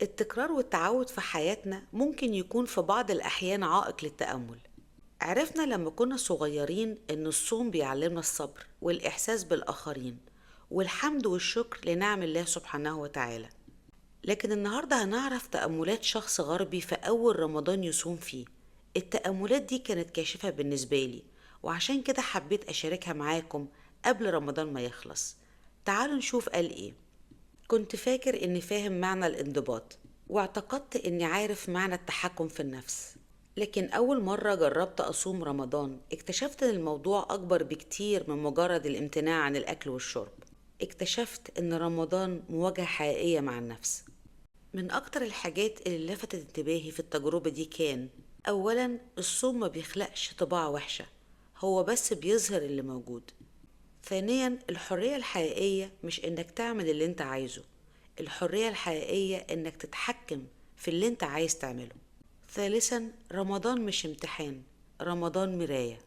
التكرار والتعود في حياتنا ممكن يكون في بعض الأحيان عائق للتأمل. عرفنا لما كنا صغيرين إن الصوم بيعلمنا الصبر والإحساس بالآخرين والحمد والشكر لنعم الله سبحانه وتعالى. لكن النهاردة هنعرف تأملات شخص غربي في أول رمضان يصوم فيه. التأملات دي كانت كاشفة بالنسبة لي، وعشان كده حبيت أشاركها معاكم قبل رمضان ما يخلص. تعالوا نشوف قال إيه. كنت فاكر إني فاهم معنى الانضباط، واعتقدت إني عارف معنى التحكم في النفس. لكن أول مرة جربت أصوم رمضان اكتشفت إن الموضوع أكبر بكتير من مجرد الامتناع عن الأكل والشرب. اكتشفت إن رمضان مواجهة حقيقية مع النفس. من أكتر الحاجات اللي لفتت انتباهي في التجربة دي كان: أولا، الصوم ما بيخلقش طباع وحشة، هو بس بيظهر اللي موجود. ثانيا، الحرية الحقيقية مش إنك تعمل اللي أنت عايزه، الحرية الحقيقية إنك تتحكم في اللي أنت عايز تعمله. ثالثا، رمضان مش امتحان، رمضان مراية.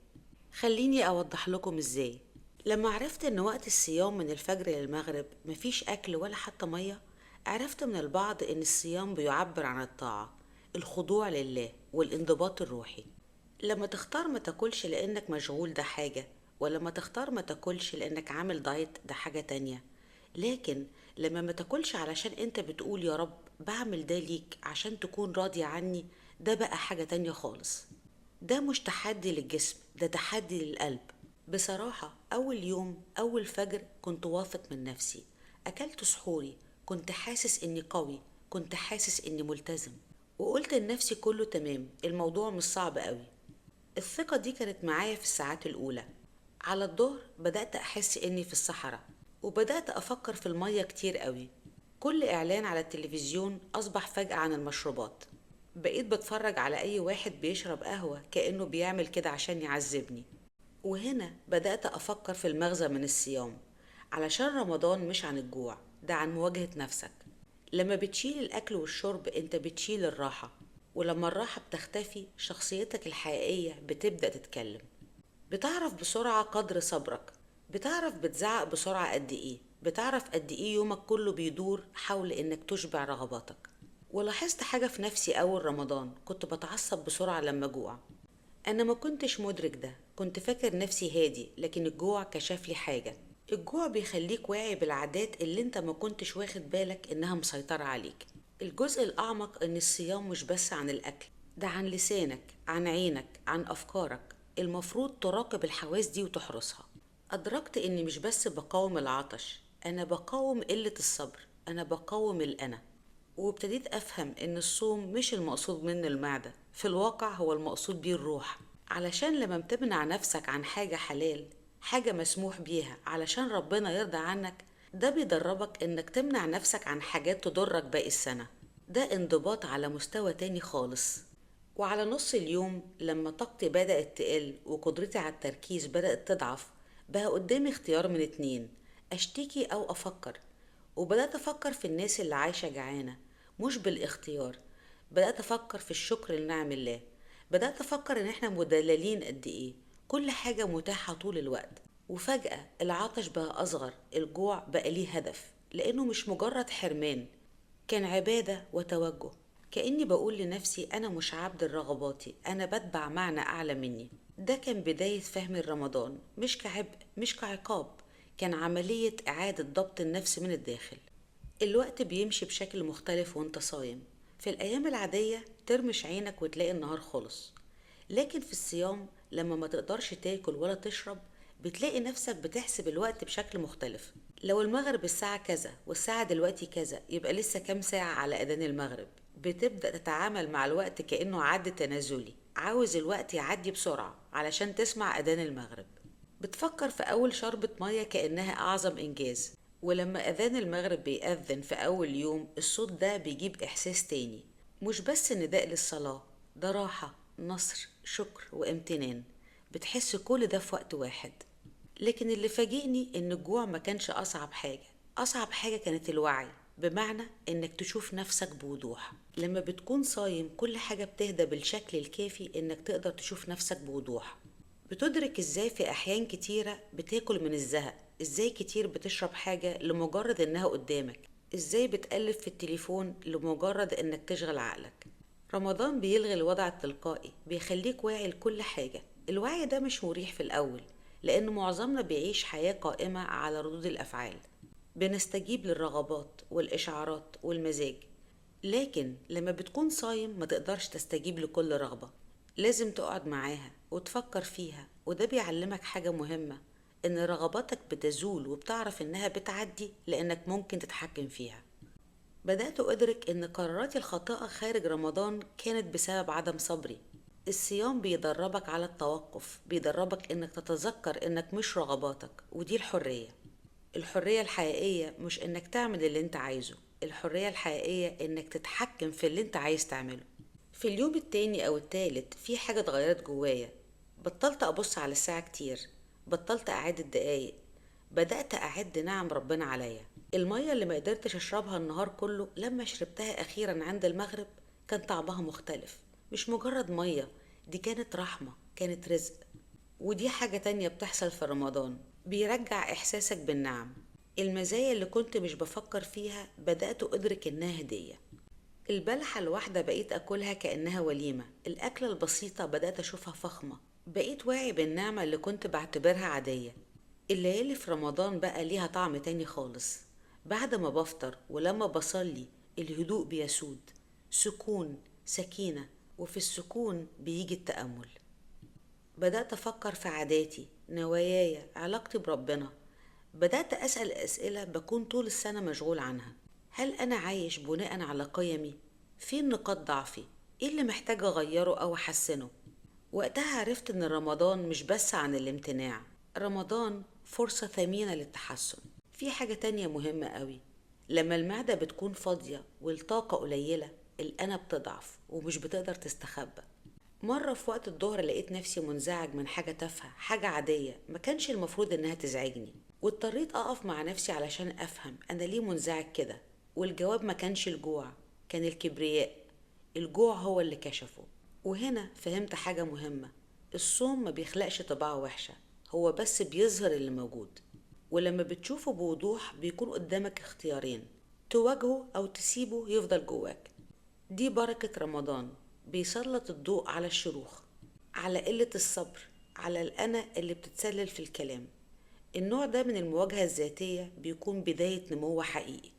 خليني أوضح لكم إزاي. لما عرفت إن وقت الصيام من الفجر للمغرب مفيش أكل ولا حتى مية، عرفت من البعض إن الصيام بيعبر عن الطاعة، الخضوع لله والانضباط الروحي. لما تختار ما تاكلش لأنك مشغول ده حاجة، ولما تختار ما تاكلش لأنك عامل دايت ده حاجة تانية. لكن لما ما تاكلش علشان انت بتقول يا رب بعمل ده ليك عشان تكون راضي عني، ده بقى حاجة تانية خالص. ده مش تحدي للجسم، ده تحدي للقلب. بصراحة أول يوم أول فجر كنت واثق من نفسي. أكلت سحوري، كنت حاسس إني قوي، كنت حاسس إني ملتزم. وقلت لنفسي كله تمام، الموضوع مش صعب قوي. الثقة دي كانت معايا في الساعات الأولى. على الظهر بدأت أحس إني في الصحراء، وبدأت أفكر في المية كتير قوي. كل إعلان على التلفزيون أصبح فجأة عن المشروبات. بقيت بتفرج على أي واحد بيشرب قهوة كأنه بيعمل كده عشان يعذبني. وهنا بدأت أفكر في المغزى من الصيام. علشان رمضان مش عن الجوع، ده عن مواجهة نفسك. لما بتشيل الأكل والشرب أنت بتشيل الراحة، ولما الراحة بتختفي شخصيتك الحقيقية بتبدأ تتكلم. بتعرف بسرعة قدر صبرك، بتعرف بتزعق بسرعة قد إيه، بتعرف قد إيه يومك كله بيدور حول إنك تشبع رغباتك. ولاحظت حاجة في نفسي أول رمضان، كنت بتعصب بسرعة لما جوع. أنا ما كنتش مدرك ده، كنت فاكر نفسي هادي، لكن الجوع كشف لي حاجة. الجوع بيخليك واعي بالعادات اللي انت ما كنتش واخد بالك انها مسيطرة عليك. الجزء الأعمق ان الصيام مش بس عن الأكل، ده عن لسانك، عن عينك، عن أفكارك. المفروض تراقب الحواس دي وتحرسها. أدركت اني مش بس بقاوم العطش، أنا بقاوم قلة الصبر، أنا بقاوم الأنا. وابتديت أفهم إن الصوم مش المقصود منه المعدة، في الواقع هو المقصود بيه الروح. علشان لما بتمنع نفسك عن حاجة حلال، حاجة مسموح بيها علشان ربنا يرضى عنك، ده بيدربك إنك تمنع نفسك عن حاجات تضرك باقي السنة. ده انضباط على مستوى تاني خالص. وعلى نص اليوم لما طاقتي بدأت تقل وقدرتي على التركيز بدأت تضعف، بقى قدامي اختيار من اتنين: أشتكي أو أفكر. وبدأت أفكر في الناس اللي عايشة جعانة، مش بالاختيار. بدأت أفكر في الشكر لنعم الله. بدأت أفكر إن إحنا مدللين قد إيه، كل حاجة متاحة طول الوقت. وفجأة العطش بقى أصغر، الجوع بقى ليه هدف، لأنه مش مجرد حرمان، كان عبادة وتوجه. كأني بقول لنفسي أنا مش عبد لرغباتي، أنا بتبع معنى أعلى مني. ده كان بداية فهم رمضان، مش كعبء مش كعقاب، كان عملية إعادة ضبط النفس من الداخل. الوقت بيمشي بشكل مختلف وانت صايم. في الأيام العادية ترمش عينك وتلاقي النهار خلص، لكن في الصيام لما ما تقدرش تاكل ولا تشرب بتلاقي نفسك بتحسب الوقت بشكل مختلف. لو المغرب الساعة كذا والساعة دلوقتي كذا، يبقى لسه كام ساعة على أذان المغرب. بتبدأ تتعامل مع الوقت كأنه عد تنازلي، عاوز الوقت يعدي بسرعة علشان تسمع أذان المغرب. بتفكر في أول شربة مية كأنها أعظم إنجاز. ولما أذان المغرب بيأذن في أول يوم، الصوت ده بيجيب إحساس تاني، مش بس نداء للصلاة، ده راحة، نصر، شكر وامتنان. بتحس كل ده في وقت واحد. لكن اللي فاجئني إن الجوع ما كانش أصعب حاجة. أصعب حاجة كانت الوعي، بمعنى إنك تشوف نفسك بوضوح. لما بتكون صايم كل حاجة بتهدى بالشكل الكافي إنك تقدر تشوف نفسك بوضوح. بتدرك ازاي في احيان كتيرة بتاكل من الزهق، ازاي كتير بتشرب حاجة لمجرد انها قدامك، ازاي بتقلب في التليفون لمجرد انك تشغل عقلك. رمضان بيلغي الوضع التلقائي، بيخليك واعي لكل حاجة. الوعي ده مش مريح في الأول، لأن معظمنا بيعيش حياة قائمة على ردود الأفعال. بنستجيب للرغبات والإشعارات والمزاج، لكن لما بتكون صايم ما تقدرش تستجيب لكل رغبة. لازم تقعد معاها وتفكر فيها، وده بيعلمك حاجة مهمة، إن رغباتك بتزول وبتعرف إنها بتعدي لأنك ممكن تتحكم فيها. بدأت أدرك إن قراراتي الخاطئة خارج رمضان كانت بسبب عدم صبري. الصيام بيدربك على التوقف، بيدربك إنك تتذكر إنك مش رغباتك، ودي الحرية. الحرية الحقيقية مش إنك تعمل اللي إنت عايزه، الحرية الحقيقية إنك تتحكم في اللي إنت عايز تعمله. في اليوم التاني أو التالت في حاجة اتغيرت جوايا. بطلت أبص على الساعة كتير، بطلت أعد الدقايق، بدأت أعد نعم ربنا عليا. المية اللي ما قدرتش أشربها النهار كله، لما شربتها أخيرا عند المغرب كان طعمها مختلف. مش مجرد مية، دي كانت رحمة، كانت رزق. ودي حاجة تانية بتحصل في رمضان، بيرجع إحساسك بالنعم. المزايا اللي كنت مش بفكر فيها بدأت أدرك إنها هدية. البلحة الواحدة بقيت أكلها كأنها وليمة، الأكلة البسيطة بدأت أشوفها فخمة. بقيت واعي بالنعمة اللي كنت بعتبرها عادية. الليالي في رمضان بقى ليها طعم تاني خالص. بعد ما بفطر ولما بصلي الهدوء بيسود، سكون، سكينة، وفي السكون بيجي التأمل. بدأت أفكر في عاداتي، نواياي، علاقتي بربنا. بدأت أسأل أسئلة بكون طول السنة مشغول عنها. هل أنا عايش بناء على قيمي؟ فين نقاط ضعفي؟ إيه اللي محتاج أغيره أو أحسنه؟ وقتها عرفت إن رمضان مش بس عن الامتناع، رمضان فرصة ثمينة للتحسن. في حاجة تانية مهمة قوي، لما المعدة بتكون فاضية والطاقة قليلة، الأنا بتضعف ومش بتقدر تستخبى. مرة في وقت الظهر لقيت نفسي منزعج من حاجة تافهة، حاجة عادية ما كانش المفروض إنها تزعجني، واضطريت أقف مع نفسي علشان أفهم أنا ليه منزعج كده. والجواب ما كانش الجوع، كان الكبرياء. الجوع هو اللي كشفه. وهنا فهمت حاجة مهمة، الصوم ما بيخلقش طباع وحشة، هو بس بيظهر اللي موجود. ولما بتشوفه بوضوح بيكون قدامك اختيارين، تواجهه أو تسيبه يفضل جواك. دي بركة رمضان، بيسلط الضوء على الشروخ، على قلة الصبر، على الأنا اللي بتتسلل في الكلام. النوع ده من المواجهة الذاتية بيكون بداية نمو حقيقي.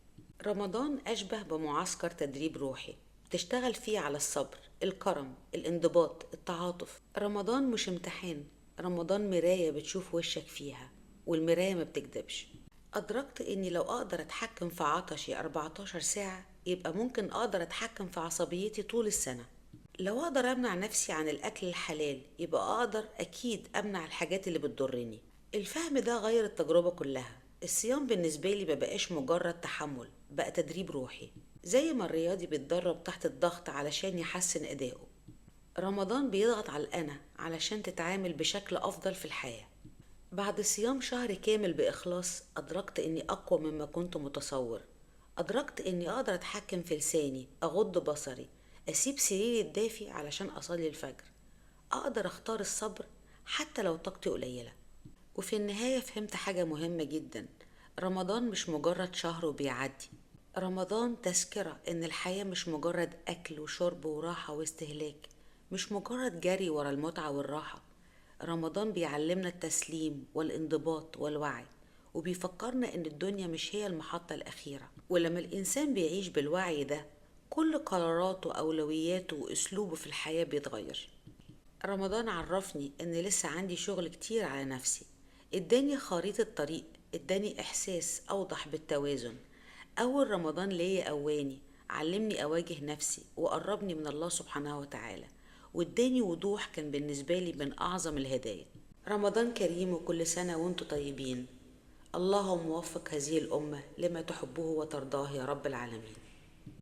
رمضان أشبه بمعسكر تدريب روحي، تشتغل فيه على الصبر، الكرم، الانضباط، التعاطف. رمضان مش امتحان، رمضان مراية بتشوف وشك فيها، والمراية ما بتكدبش. أدركت إني لو أقدر أتحكم في عطشي 14 ساعة، يبقى ممكن أقدر أتحكم في عصبيتي طول السنة. لو أقدر أمنع نفسي عن الأكل الحلال، يبقى أقدر أكيد أمنع الحاجات اللي بتضرني. الفهم ده غير التجربة كلها. الصيام بالنسبة لي مبقاش مجرد تحمل، بقى تدريب روحي، زي ما الرياضي بيتدرب تحت الضغط علشان يحسن أدائه. رمضان بيضغط على الأنا علشان تتعامل بشكل أفضل في الحياة. بعد صيام شهر كامل بإخلاص، أدركت إني أقوى مما كنت متصور. أدركت إني أقدر أتحكم في لساني، أغض بصري، أسيب سريري الدافي علشان أصلي الفجر. أقدر أختار الصبر حتى لو طاقتي قليلة. وفي النهاية فهمت حاجة مهمة جدا، رمضان مش مجرد شهر وبيعدي، رمضان تذكرة إن الحياة مش مجرد أكل وشرب وراحة واستهلاك، مش مجرد جري ورا المتعة والراحة. رمضان بيعلمنا التسليم والانضباط والوعي، وبيفكرنا إن الدنيا مش هي المحطة الأخيرة. ولما الإنسان بيعيش بالوعي ده، كل قراراته أولوياته وأسلوبه في الحياة بيتغير. رمضان عرفني إن لسه عندي شغل كتير على نفسي، اداني خريطة طريق، اداني إحساس أوضح بالتوازن. أول رمضان ليا قواني، علمني أواجه نفسي وقربني من الله سبحانه وتعالى، واداني وضوح كان بالنسبة لي من أعظم الهدايا. رمضان كريم وكل سنة وانتم طيبين. اللهم وفق هذه الأمة لما تحبه وترضاه يا رب العالمين.